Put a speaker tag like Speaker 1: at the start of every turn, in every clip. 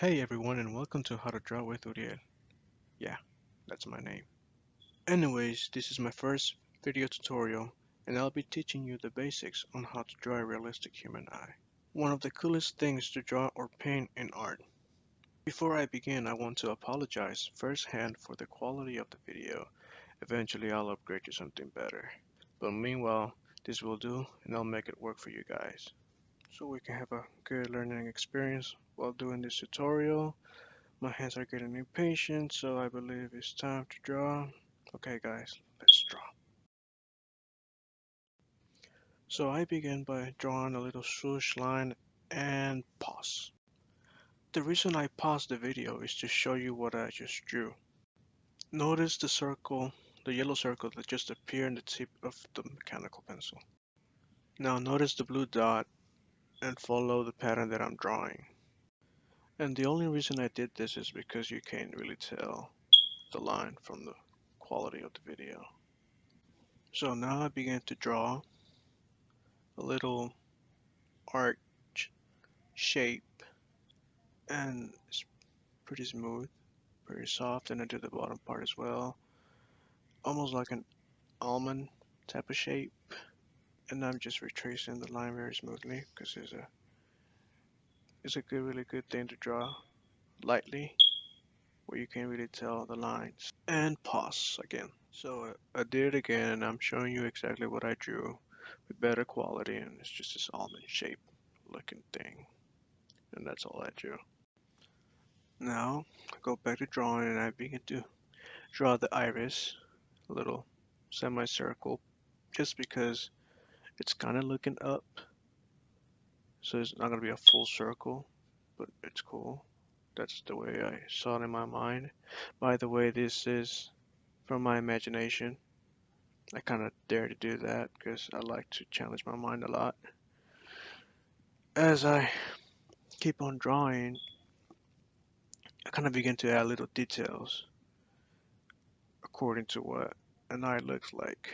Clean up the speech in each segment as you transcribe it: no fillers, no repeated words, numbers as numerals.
Speaker 1: Hey everyone and welcome to How to Draw with Uriel. Yeah, that's my name. Anyways, this is my first video tutorial and I'll be teaching you the basics on how to draw a realistic human eye. One of the coolest things to draw or paint in art. Before I begin, I want to apologize firsthand for the quality of the video. Eventually I'll upgrade to something better. But meanwhile, this will do and I'll make it work for you guys. So we can have a good learning experience while doing this tutorial. My hands are getting impatient, so I believe it's time to draw. Okay guys, let's draw. So I begin by drawing a little swoosh line and pause. The reason I pause the video is to show you what I just drew. Notice the circle, the yellow circle that just appeared in the tip of the mechanical pencil. Now notice the blue dot and follow the pattern that I'm drawing. And the only reason I did this is because you can't really tell the line from the quality of the video. So now I begin to draw a little arch shape, and it's pretty smooth, pretty soft, and I do the bottom part as well, almost like an almond type of shape. And I'm just retracing the line very smoothly because it's a really good thing to draw lightly where you can't really tell the lines. And pause again. So I did it again and I'm showing you exactly what I drew with better quality, and it's just this almond shape looking thing, and that's all I drew. Now I go back to drawing and I begin to draw the iris, a little semicircle, just because it's kind of looking up, so it's not going to be a full circle, but it's cool. That's the way I saw it in my mind. By the way, this is from my imagination. I kind of dare to do that because I like to challenge my mind a lot. As I keep on drawing, I kind of begin to add little details according to what an eye looks like.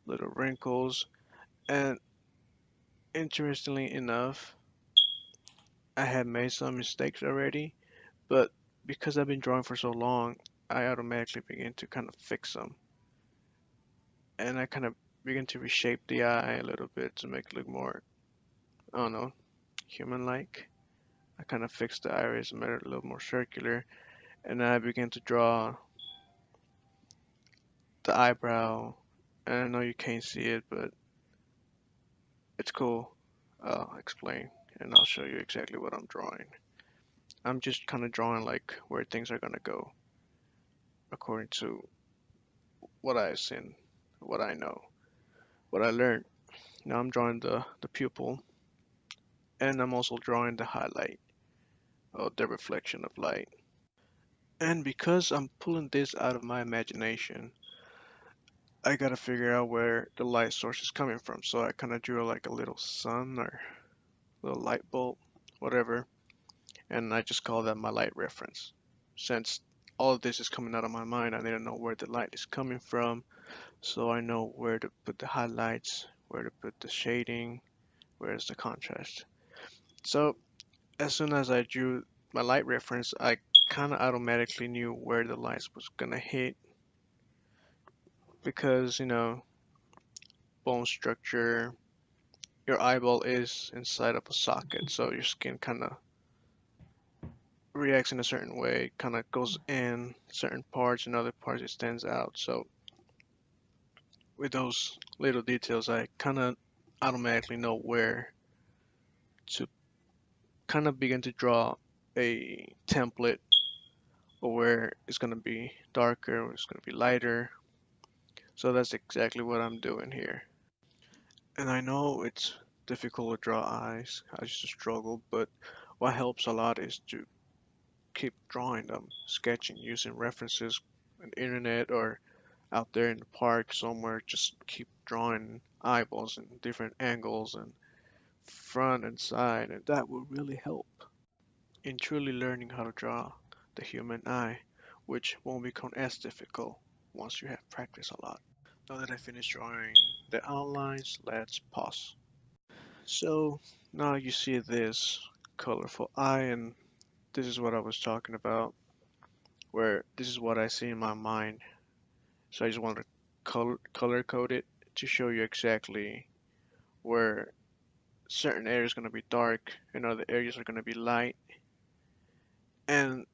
Speaker 1: Little wrinkles, and interestingly enough, I had made some mistakes already, but because I've been drawing for so long, I automatically begin to kind of fix them. And I kind of begin to reshape the eye a little bit to make it look more, I don't know, human-like. I kind of fixed the iris, made it a little more circular, and I begin to draw the eyebrow. And I know you can't see it, but it's cool. I'll explain, and I'll show you exactly what I'm drawing. I'm just kind of drawing like where things are gonna go according to what I've seen, what I know, what I learned. Now I'm drawing the pupil, and I'm also drawing the highlight, or the reflection of light. And because I'm pulling this out of my imagination, I gotta figure out where the light source is coming from. So I kind of drew like a little sun or little light bulb, whatever, and I just call that my light reference. Since all of this is coming out of my mind, I need to know where the light is coming from, so I know where to put the highlights, where to put the shading, where's the contrast. So as soon as I drew my light reference, I kind of automatically knew where the lights was gonna hit because, bone structure, your eyeball is inside of a socket, so your skin kind of reacts in a certain way, kind of goes in certain parts and other parts it stands out. So with those little details, I kind of automatically know where to kind of begin to draw a template, or where it's going to be darker, or it's going to be lighter. So that's exactly what I'm doing here. And I know it's difficult to draw eyes. I used to struggle, but what helps a lot is to keep drawing them, sketching using references on the internet or out there in the park somewhere. Just keep drawing eyeballs in different angles and front and side, and that will really help in truly learning how to draw the human eye, which won't become as difficult once you have practiced a lot. Now that I finished drawing the outlines, let's pause. So now you see this colorful eye, and this is what I was talking about, where this is what I see in my mind. So I just wanted to color code it to show you exactly where certain areas are going to be dark and other areas are going to be light. And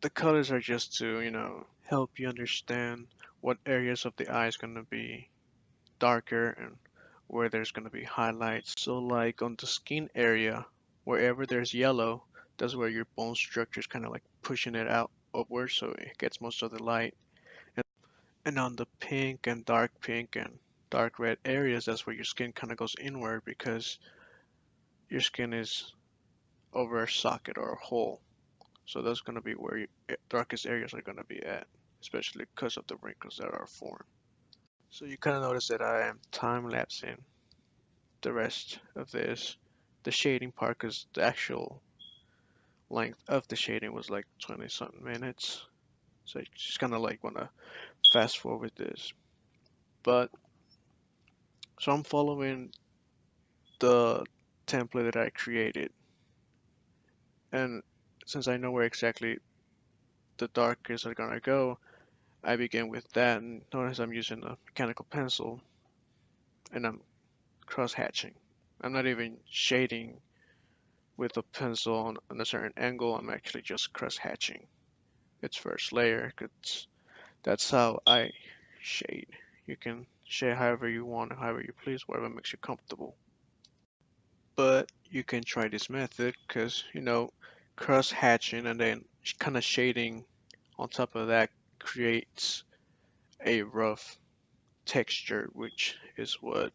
Speaker 1: the colors are just to, help you understand what areas of the eye is going to be darker and where there's going to be highlights. So like on the skin area, wherever there's yellow, that's where your bone structure is kind of like pushing it out upward so it gets most of the light. And on the pink and dark red areas, that's where your skin kind of goes inward because your skin is over a socket or a hole. So that's going to be where your darkest areas are going to be at, especially because of the wrinkles that are formed. So you kind of notice that I am time lapsing the rest of this. The shading part, because the actual length of the shading was like 20 something minutes. So you just kind of like want to fast forward this. But so I'm following the template that I created. And since I know where exactly the darkest are gonna go, I begin with that. And notice I'm using a mechanical pencil and I'm cross hatching. I'm not even shading with a pencil on a certain angle. I'm actually just cross hatching its first layer. 'Cause that's how I shade. You can shade however you want, however you please, whatever makes you comfortable. But you can try this method because, cross hatching and then kind of shading on top of that creates a rough texture, which is what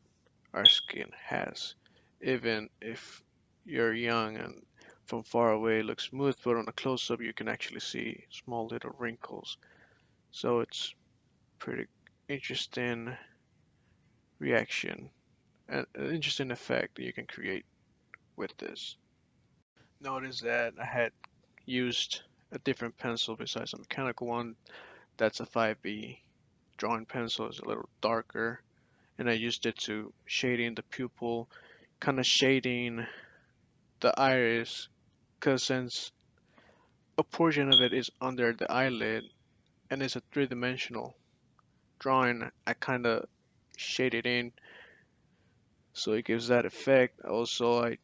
Speaker 1: our skin has. Even if you're young and from far away it looks smooth, but on a close up you can actually see small little wrinkles. So it's pretty interesting reaction and an interesting effect that you can create with this. Notice that I had used a different pencil besides a mechanical one. That's a 5B drawing pencil. It's a little darker, and I used it to shading the pupil, kind of shading the iris, because since a portion of it is under the eyelid and it's a three-dimensional drawing, I kind of shade it in so it gives that effect. Also, I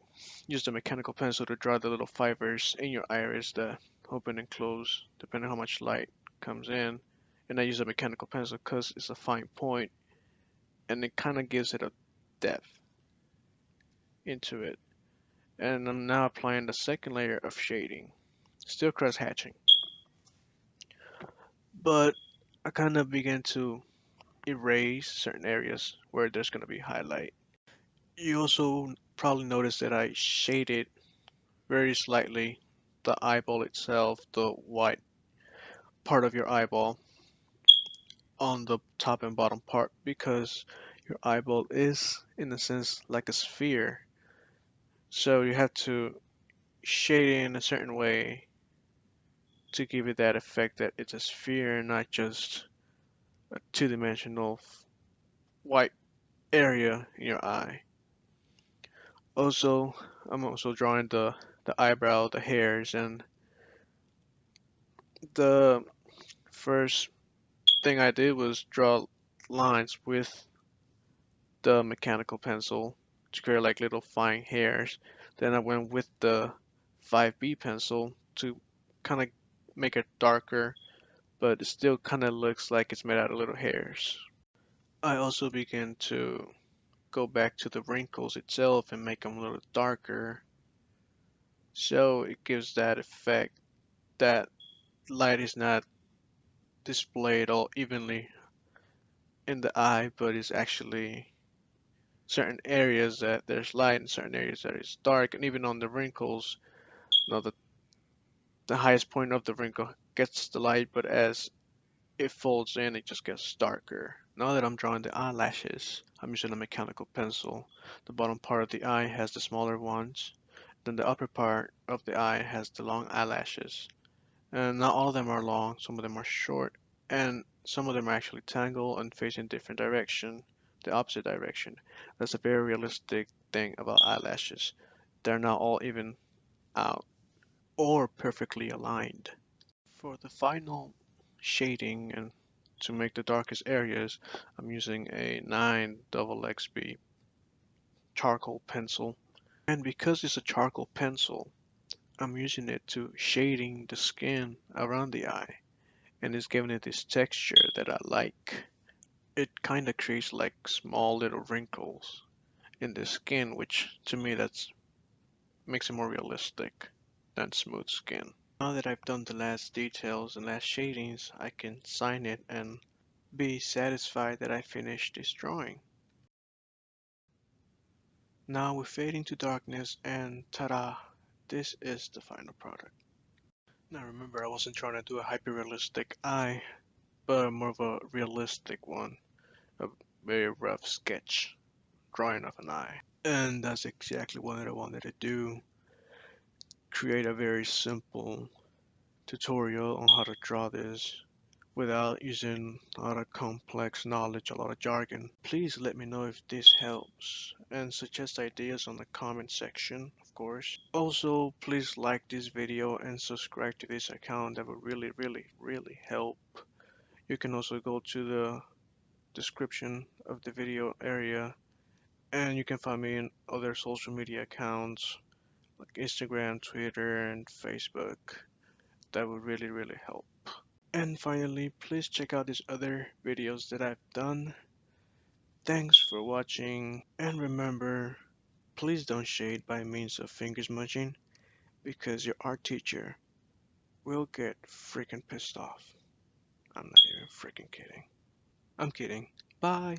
Speaker 1: used a mechanical pencil to draw the little fibers in your iris that open and close depending on how much light comes in. And I use a mechanical pencil because it's a fine point and it kind of gives it a depth into it. And I'm now applying the second layer of shading, still cross hatching. But I kind of begin to erase certain areas where there's going to be highlight. You also probably noticed that I shaded very slightly the eyeball itself, the white part of your eyeball on the top and bottom part because your eyeball is in a sense like a sphere. So you have to shade it in a certain way to give it that effect that it's a sphere and not just a two-dimensional white area in your eye. Also, I'm also drawing the eyebrow, the hairs, and the first thing I did was draw lines with the mechanical pencil to create like little fine hairs. Then I went with the 5B pencil to kind of make it darker, but it still kind of looks like it's made out of little hairs. I also began to go back to the wrinkles itself and make them a little darker, so it gives that effect that light is not displayed all evenly in the eye, but it's actually certain areas that there's light and certain areas that is dark, and even on the wrinkles, the highest point of the wrinkle gets the light, but as it folds in, it just gets darker. Now that I'm drawing the eyelashes, I'm using a mechanical pencil. The bottom part of the eye has the smaller ones, then the upper part of the eye has the long eyelashes. And not all of them are long, some of them are short, and some of them are actually tangled and facing different direction, the opposite direction. That's a very realistic thing about eyelashes. They're not all even out. or perfectly aligned. For the final shading and to make the darkest areas, I'm using a 9XXB charcoal pencil. And because it's a charcoal pencil, I'm using it to shading the skin around the eye, and it's giving it this texture that I like. It kind of creates like small little wrinkles in the skin, which to me that's makes it more realistic than smooth skin. Now that I've done the last details and last shadings, I can sign it and be satisfied that I finished this drawing. Now we fade into darkness and ta-da, this is the final product. Now remember, I wasn't trying to do a hyper-realistic eye, but more of a realistic one, a very rough sketch drawing of an eye. And that's exactly what I wanted to do, create a very simple tutorial on how to draw this without using a lot of complex knowledge, a lot of jargon. Please let me know if this helps and suggest ideas on the comment section, of course. Also, please like this video and subscribe to this account. That would really help. You can also go to the description of the video area and you can find me in other social media accounts like Instagram, Twitter, and Facebook. That would really help. And finally, please check out these other videos that I've done. Thanks for watching, and remember, please don't shade by means of fingers munching, because your art teacher will get freaking pissed off. I'm not even freaking kidding. I'm kidding. Bye!